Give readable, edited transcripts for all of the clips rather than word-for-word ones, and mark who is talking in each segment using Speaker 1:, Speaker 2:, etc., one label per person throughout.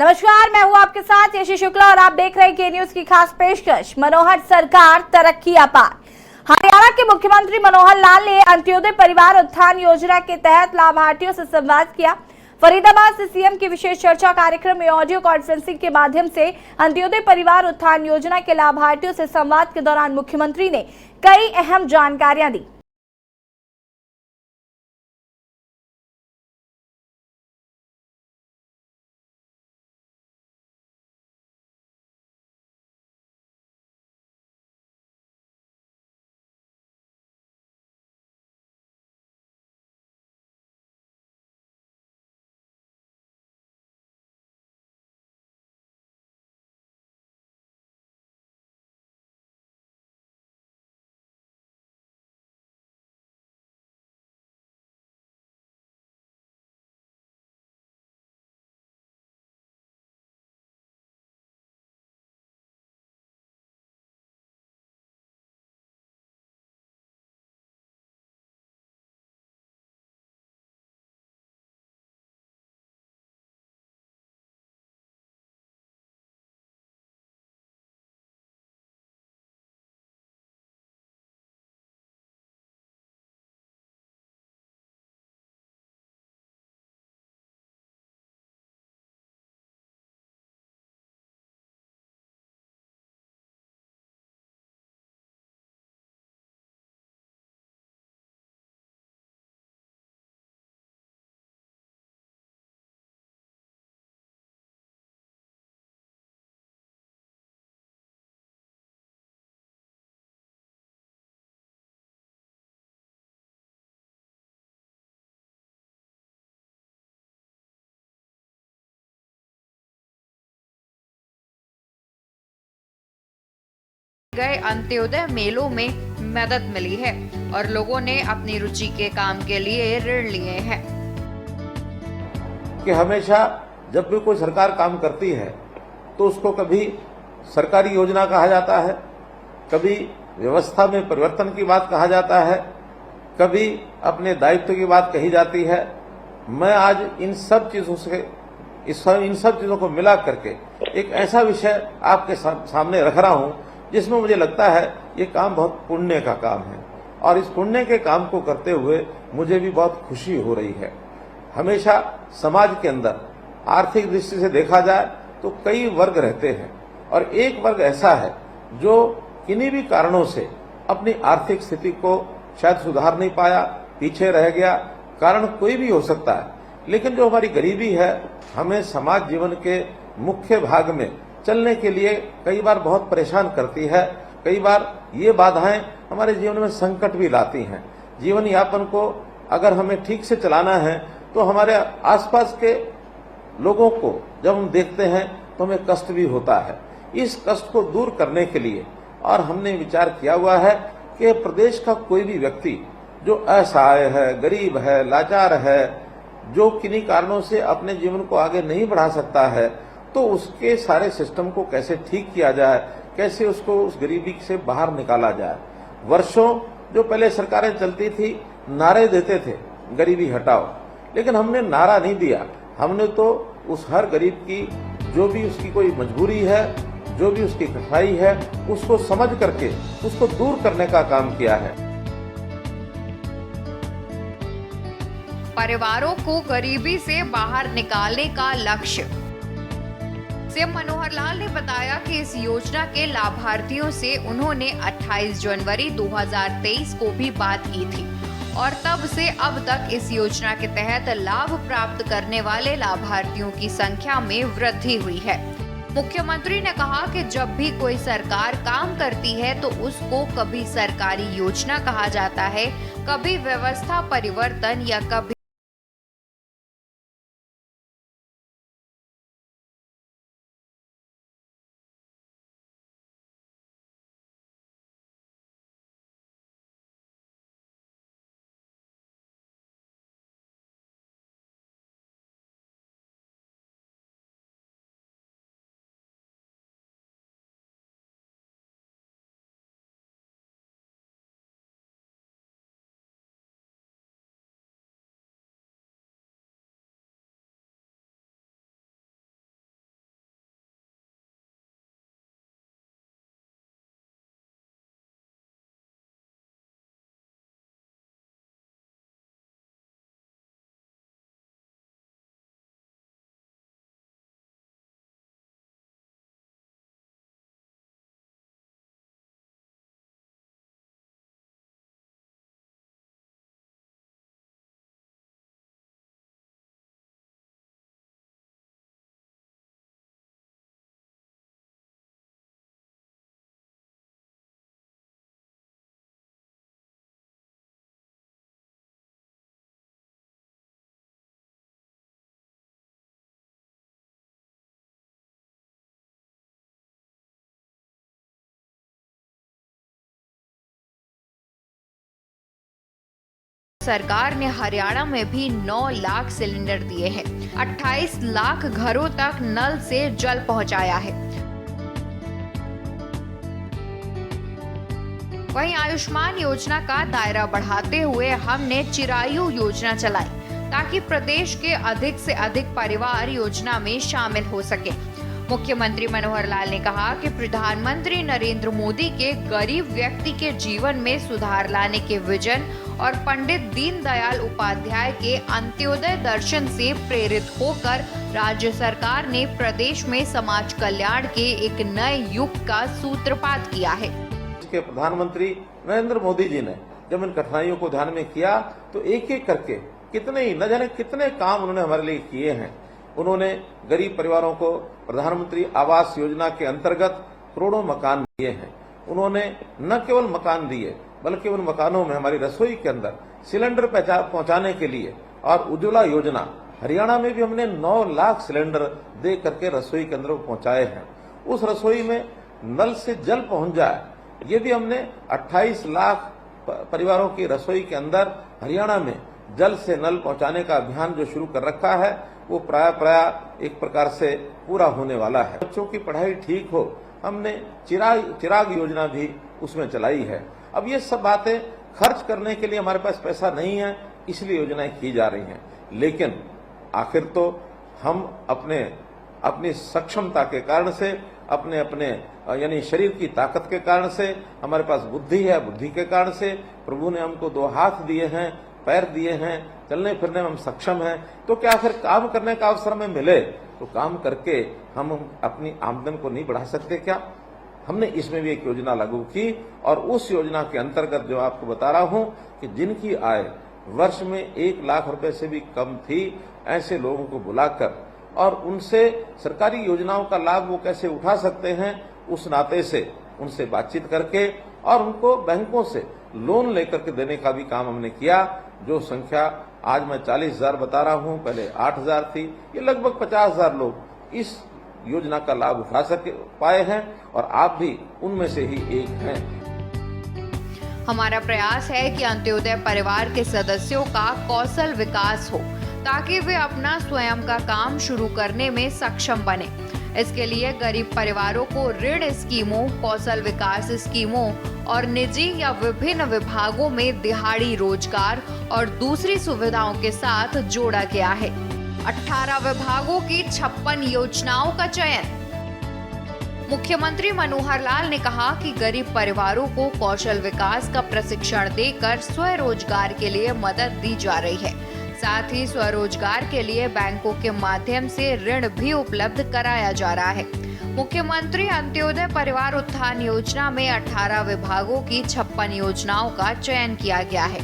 Speaker 1: नमस्कार, मैं हूं आपके साथ यशी शुक्ला और आप देख रहे हैं के न्यूज की खास पेशकश मनोहर सरकार तरक्की अपार। हरियाणा के मुख्यमंत्री मनोहर लाल ने अंत्योदय परिवार उत्थान योजना के तहत लाभार्थियों से संवाद किया। फरीदाबाद से सीएम की विशेष चर्चा कार्यक्रम में ऑडियो कॉन्फ्रेंसिंग के माध्यम से अंत्योदय परिवार उत्थान योजना के लाभार्थियों से संवाद के दौरान मुख्यमंत्री ने कई अहम जानकारियां दी।
Speaker 2: गए अंत्योदय मेलों में मदद मिली है और लोगों ने अपनी रुचि के काम के लिए ऋण लिए हैं।
Speaker 3: कि हमेशा जब भी कोई सरकार काम करती है तो उसको कभी सरकारी योजना कहा जाता है, कभी व्यवस्था में परिवर्तन की बात कहा जाता है, कभी अपने दायित्व की बात कही जाती है। मैं आज इन सब चीजों को मिला करके एक ऐसा विषय आपके सामने रख रहा हूं जिसमें मुझे लगता है ये काम बहुत पुण्य का काम है और इस पुण्य के काम को करते हुए मुझे भी बहुत खुशी हो रही है। हमेशा समाज के अंदर आर्थिक दृष्टि से देखा जाए तो कई वर्ग रहते हैं और एक वर्ग ऐसा है जो किन्हीं भी कारणों से अपनी आर्थिक स्थिति को शायद सुधार नहीं पाया, पीछे रह गया। कारण कोई भी हो सकता है, लेकिन जो हमारी गरीबी है हमें समाज जीवन के मुख्य भाग में चलने के लिए कई बार बहुत परेशान करती है। कई बार ये बाधाएं हमारे जीवन में संकट भी लाती हैं। जीवन यापन को अगर हमें ठीक से चलाना है तो हमारे आसपास के लोगों को जब हम देखते हैं तो हमें कष्ट भी होता है। इस कष्ट को दूर करने के लिए और हमने विचार किया हुआ है कि प्रदेश का कोई भी व्यक्ति जो असहाय है, गरीब है, लाचार है, जो किन्हीं कारणों से अपने जीवन को आगे नहीं बढ़ा सकता है, तो उसके सारे सिस्टम को कैसे ठीक किया जाए, कैसे उसको उस गरीबी से बाहर निकाला जाए। वर्षों जो पहले सरकारें चलती थी नारे देते थे गरीबी हटाओ, लेकिन हमने नारा नहीं दिया। हमने तो उस हर गरीब की जो भी उसकी कोई मजबूरी है, जो भी उसकी कठिनाई है, उसको समझ करके उसको दूर करने का काम किया है।
Speaker 2: परिवारों को गरीबी से बाहर निकालने का लक्ष्य। सीएम मनोहर लाल ने बताया कि इस योजना के लाभार्थियों से उन्होंने 28 जनवरी 2023 को भी बात की थी और तब से अब तक इस योजना के तहत लाभ प्राप्त करने वाले लाभार्थियों की संख्या में वृद्धि हुई है। मुख्यमंत्री ने कहा कि जब भी कोई सरकार काम करती है तो उसको कभी सरकारी योजना कहा जाता है, कभी व्यवस्था परिवर्तन या कभी सरकार ने हरियाणा में भी 9 लाख सिलेंडर दिए हैं। 28 लाख घरों तक नल से जल पहुंचाया है। वहीं आयुष्मान योजना का दायरा बढ़ाते हुए हमने चिरायु योजना चलाई ताकि प्रदेश के अधिक से अधिक परिवार योजना में शामिल हो सके। मुख्यमंत्री मनोहर लाल ने कहा कि प्रधानमंत्री नरेंद्र मोदी के गरीब व्यक्ति के जीवन में सुधार लाने के विजन और पंडित दीनदयाल उपाध्याय के अंत्योदय दर्शन से प्रेरित होकर राज्य सरकार ने प्रदेश में समाज कल्याण के एक नए युग का सूत्रपात किया है।
Speaker 3: के प्रधानमंत्री नरेंद्र मोदी जी ने जब इन कठिनाइयों को ध्यान में किया तो एक एक करके न जाने कितने काम उन्होंने हमारे लिए किए हैं। उन्होंने गरीब परिवारों को प्रधानमंत्री आवास योजना के अंतर्गत करोड़ों मकान दिए हैं। उन्होंने न केवल मकान दिए बल्कि उन मकानों में हमारी रसोई के अंदर सिलेंडर पहुंचाने के लिए और उज्ज्वला योजना हरियाणा में भी हमने 9 लाख सिलेंडर दे करके रसोई के अंदर पहुंचाए हैं। उस रसोई में नल से जल पहुंच जाए, ये भी हमने 28 लाख परिवारों की रसोई के अंदर हरियाणा में जल से नल पहुंचाने का अभियान जो शुरू कर रखा है वो प्राय एक प्रकार से पूरा होने वाला है। बच्चों की पढ़ाई ठीक हो, हमने चिराग योजना भी उसमें चलाई है। अब ये सब बातें खर्च करने के लिए हमारे पास पैसा नहीं है, इसलिए योजनाएं की जा रही हैं। लेकिन आखिर तो हम अपनी सक्षमता के कारण से अपने यानी शरीर की ताकत के कारण से, हमारे पास बुद्धि है, बुद्धि के कारण से प्रभु ने हमको 2 हाथ दिए हैं, पैर दिए हैं, चलने फिरने में हम सक्षम हैं। तो क्या फिर काम करने का अवसर हमें मिले तो काम करके हम अपनी आमदन को नहीं बढ़ा सकते क्या? हमने इसमें भी एक योजना लागू की और उस योजना के अंतर्गत जो आपको बता रहा हूं कि जिनकी आय वर्ष में 1 लाख रुपए से भी कम थी, ऐसे लोगों को बुलाकर और उनसे सरकारी योजनाओं का लाभ वो कैसे उठा सकते हैं, उस नाते से उनसे बातचीत करके और उनको बैंकों से लोन लेकर के देने का भी काम हमने किया। जो संख्या आज मैं 40,000 बता रहा हूं, पहले 8,000 थी। ये लगभग 50,000 लोग इस योजना का लाभ उठा पाए हैं और आप भी उनमें से ही एक हैं।
Speaker 2: हमारा प्रयास है कि अंत्योदय परिवार के सदस्यों का कौशल विकास हो ताकि वे अपना स्वयं का काम शुरू करने में सक्षम बने। इसके लिए गरीब परिवारों को ऋण स्कीमों, कौशल विकास स्कीमों और निजी या विभिन्न विभागों में दिहाड़ी रोजगार और दूसरी सुविधाओं के साथ जोड़ा गया है। 18 विभागों की 56 योजनाओं का चयन। मुख्यमंत्री मनोहर लाल ने कहा कि गरीब परिवारों को कौशल विकास का प्रशिक्षण देकर स्वरोजगार के लिए मदद दी जा रही है। साथ ही स्वरोजगार के लिए बैंकों के माध्यम से ऋण भी उपलब्ध कराया जा रहा है। मुख्यमंत्री अंत्योदय परिवार उत्थान योजना में 18 विभागों की 56 योजनाओं का चयन किया गया है।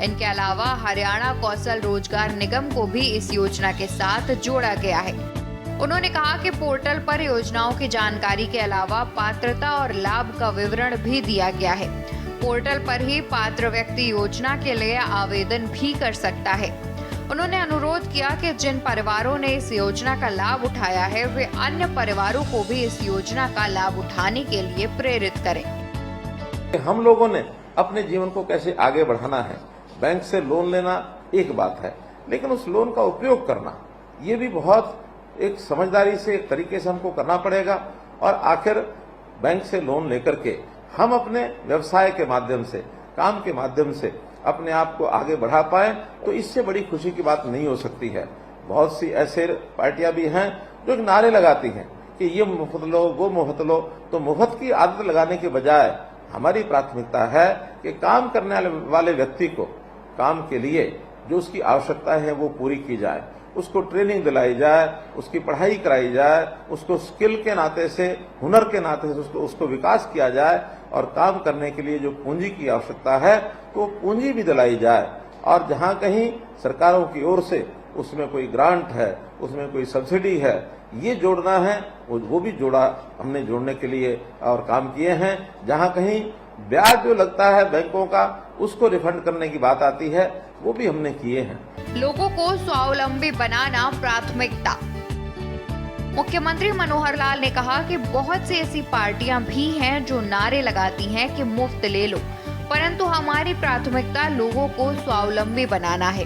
Speaker 2: इनके अलावा हरियाणा कौशल रोजगार निगम को भी इस योजना के साथ जोड़ा गया है। उन्होंने कहा कि पोर्टल पर योजनाओं की जानकारी के अलावा पात्रता और लाभ का विवरण भी दिया गया है। पोर्टल पर ही पात्र व्यक्ति योजना के लिए आवेदन भी कर सकता है। उन्होंने अनुरोध किया कि जिन परिवारों ने इस योजना का लाभ उठाया है वे अन्य परिवारों को भी इस योजना का लाभ उठाने के लिए प्रेरित करें।
Speaker 3: हम लोगों ने अपने जीवन को कैसे आगे बढ़ाना है, बैंक से लोन लेना एक बात है, लेकिन उस लोन का उपयोग करना ये भी बहुत एक समझदारी से, एक तरीके से हमको करना पड़ेगा। और आखिर बैंक से लोन लेकर के हम अपने व्यवसाय के माध्यम से, काम के माध्यम से अपने आप को आगे बढ़ा पाए तो इससे बड़ी खुशी की बात नहीं हो सकती है। बहुत सी ऐसे पार्टियां भी हैं जो नारे लगाती हैं कि ये मुफ्त लो, वो मुफ्त लो। तो मुफ्त की आदत लगाने के बजाय हमारी प्राथमिकता है कि काम करने वाले व्यक्ति को काम के लिए जो उसकी आवश्यकता है वो पूरी की जाए, उसको ट्रेनिंग दिलाई जाए, उसकी पढ़ाई कराई जाए, उसको स्किल के नाते से, हुनर के नाते से उसको विकास किया जाए और काम करने के लिए जो पूंजी की आवश्यकता है तो पूंजी भी दिलाई जाए। और जहां कहीं सरकारों की ओर से उसमें कोई ग्रांट है, उसमें कोई सब्सिडी है, ये जोड़ना है वो भी हमने जोड़ने के लिए और काम किए हैं। जहां कहीं ब्याज जो लगता है बैंकों का उसको रिफंड करने की बात आती है वो भी हमने किए हैं।
Speaker 2: लोगों को स्वावलंबी बनाना प्राथमिकता। मुख्यमंत्री मनोहर लाल ने कहा कि बहुत सी ऐसी पार्टियां भी हैं जो नारे लगाती हैं कि मुफ्त ले लो, परंतु हमारी प्राथमिकता लोगों को स्वावलंबी बनाना है।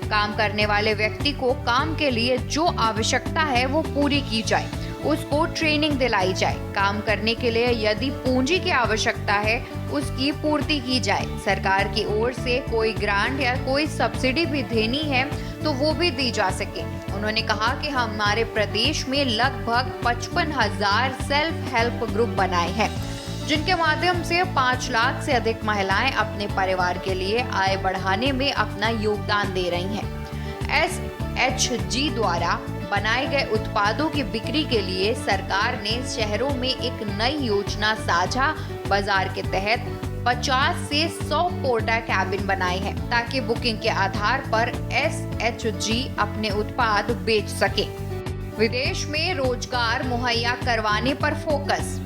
Speaker 2: काम करने वाले व्यक्ति को काम के लिए जो आवश्यकता है वो पूरी की जाए, उसको ट्रेनिंग दिलाई जाए। काम करने के लिए यदि पूंजी की आवश्यकता है उसकी पूर्ति की जाए। सरकार की ओर से कोई ग्रांट या कोई सब्सिडी भी देनी है तो वो भी दी जा सके। उन्होंने कहा कि हमारे प्रदेश में लगभग 55,000 सेल्फ हेल्प ग्रुप बनाए हैं, जिनके माध्यम से 5 लाख से अधिक महिलाएं अपने परिवार के लिए आय बढ़ाने में अपना योगदान दे रही हैं। SHG द्वारा बनाए गए उत्पादों की बिक्री के लिए सरकार ने शहरों में एक नई योजना साझा बाजार के तहत 50 से 100 पोर्टा कैबिन बनाए हैं, ताकि बुकिंग के आधार पर SHG अपने उत्पाद बेच सके। विदेश में रोजगार मुहैया करवाने पर फोकस।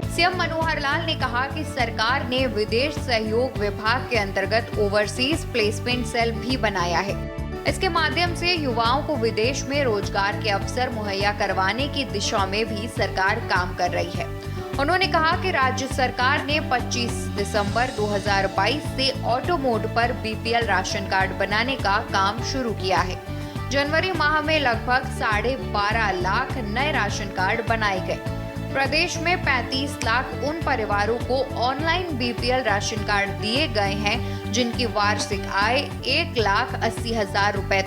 Speaker 2: सीएम मनोहर लाल ने कहा कि सरकार ने विदेश सहयोग विभाग के अंतर्गत ओवरसीज प्लेसमेंट सेल भी बनाया है। इसके माध्यम से युवाओं को विदेश में रोजगार के अवसर मुहैया करवाने की दिशा में भी सरकार काम कर रही है। उन्होंने कहा कि राज्य सरकार ने 25 दिसंबर 2022 से ऑटो मोड पर BPL राशन कार्ड बनाने का काम शुरू किया है। जनवरी माह में लगभग 12.5 लाख नए राशन कार्ड बनाए गए। प्रदेश में 35 लाख उन परिवारों को ऑनलाइन BPL राशन कार्ड दिए गए हैं जिनकी वार्षिक आय 1,80,000 रुपए